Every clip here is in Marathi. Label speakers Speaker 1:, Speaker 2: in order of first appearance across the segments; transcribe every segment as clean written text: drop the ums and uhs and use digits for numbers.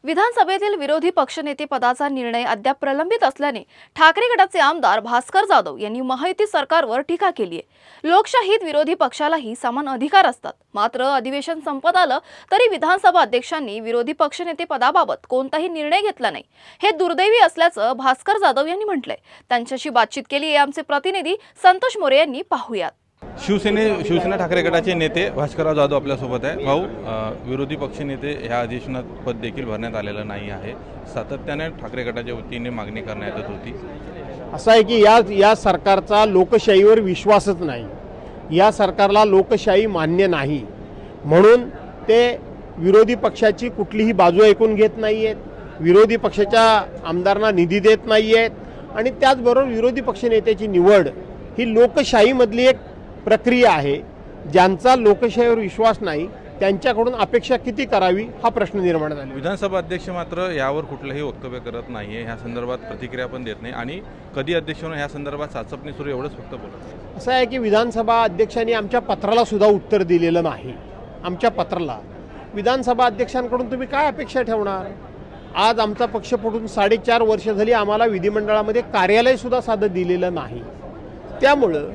Speaker 1: विधानसभेतील विरोधी पक्षनेते पदाचा निर्णय अद्याप प्रलंबित असल्याने ठाकरे गटाचे आमदार भास्कर जाधव यांनी महायुती सरकारवर टीका केली आहे। लोकशाहीत विरोधी पक्षालाही समान अधिकार असतात, मात्र अधिवेशन संपत आलं तरी विधानसभा अध्यक्षांनी विरोधी पक्षनेते पदाबाबत कोणताही निर्णय घेतला नाही, हे दुर्दैवी असल्याचं भास्कर जाधव यांनी म्हटलंय। त्यांच्याशी बातचीत केली आहे आमचे प्रतिनिधी संतोष मोरे यांनी। पाहूयात।
Speaker 2: शिवसेना ठाकरे गटाचे नेते भास्करराव जाधव आपल्यासोबत आहे। भाऊ, विरोधी पक्षनेते ह्या अधिवेशनात पद देखील भरण्यात आलेलं नाही आहे। सातत्याने ठाकरे गटाच्या वतीने मागणी करण्यात येत होती।
Speaker 3: असं आहे की या सरकारचा लोकशाहीवर विश्वासच नाही, या सरकारला लोकशाही मान्य नाही, म्हणून ते विरोधी पक्षाची कुठलीही बाजू ऐकून घेत नाही आहेत, विरोधी पक्षाच्या आमदारांना निधी देत नाही आहेत आणि त्याचबरोबर विरोधी पक्षनेत्याची निवड ही लोकशाहीमधली एक प्रक्रिया आहे। ज्यांचा लोकशाहीवर विश्वास नाही त्यांच्याकडून अपेक्षा किती करावी हा प्रश्न निर्माण झाला।
Speaker 2: विधानसभा अध्यक्ष मात्र यावर कुठलंही वक्तव्य करत नाहीये, ह्या संदर्भात प्रतिक्रिया पण देत नाही आणि कधी अध्यक्ष ह्या संदर्भात चाचपणी सुरू एवढंच फक्त बोलत।
Speaker 3: असं आहे की विधानसभा अध्यक्षांनी आमच्या पत्राला सुद्धा उत्तर दिलेलं नाही। आमच्या पत्राला विधानसभा अध्यक्षांकडून तुम्ही काय अपेक्षा ठेवणार? आज आमचा पक्ष पडून 4.5 वर्ष झाली, आम्हाला विधिमंडळामध्ये कार्यालय सुद्धा साधं दिलेलं नाही। त्यामुळं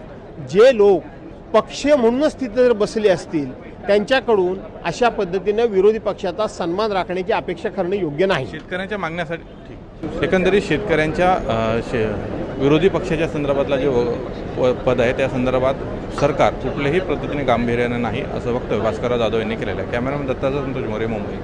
Speaker 3: जे लोक पक्ष म्हणूनच तिथे जर बसले असतील त्यांच्याकडून अशा पद्धतीने विरोधी पक्षाचा सन्मान राखण्याची अपेक्षा करणं योग्य नाही।
Speaker 2: शेतकऱ्यांच्या मागण्यासाठी ठीक, एकंदरीत शेतकऱ्यांच्या विरोधी पक्षाच्या संदर्भातला जे पद आहे त्या संदर्भात सरकार कुठल्याही पद्धतीने गांभीर्याने नाही असं वक्तव्य भास्करराव जाधव यांनी केलेलं आहे। कॅमेरामन दत्ताचा संतोष मोरे, मुंबई।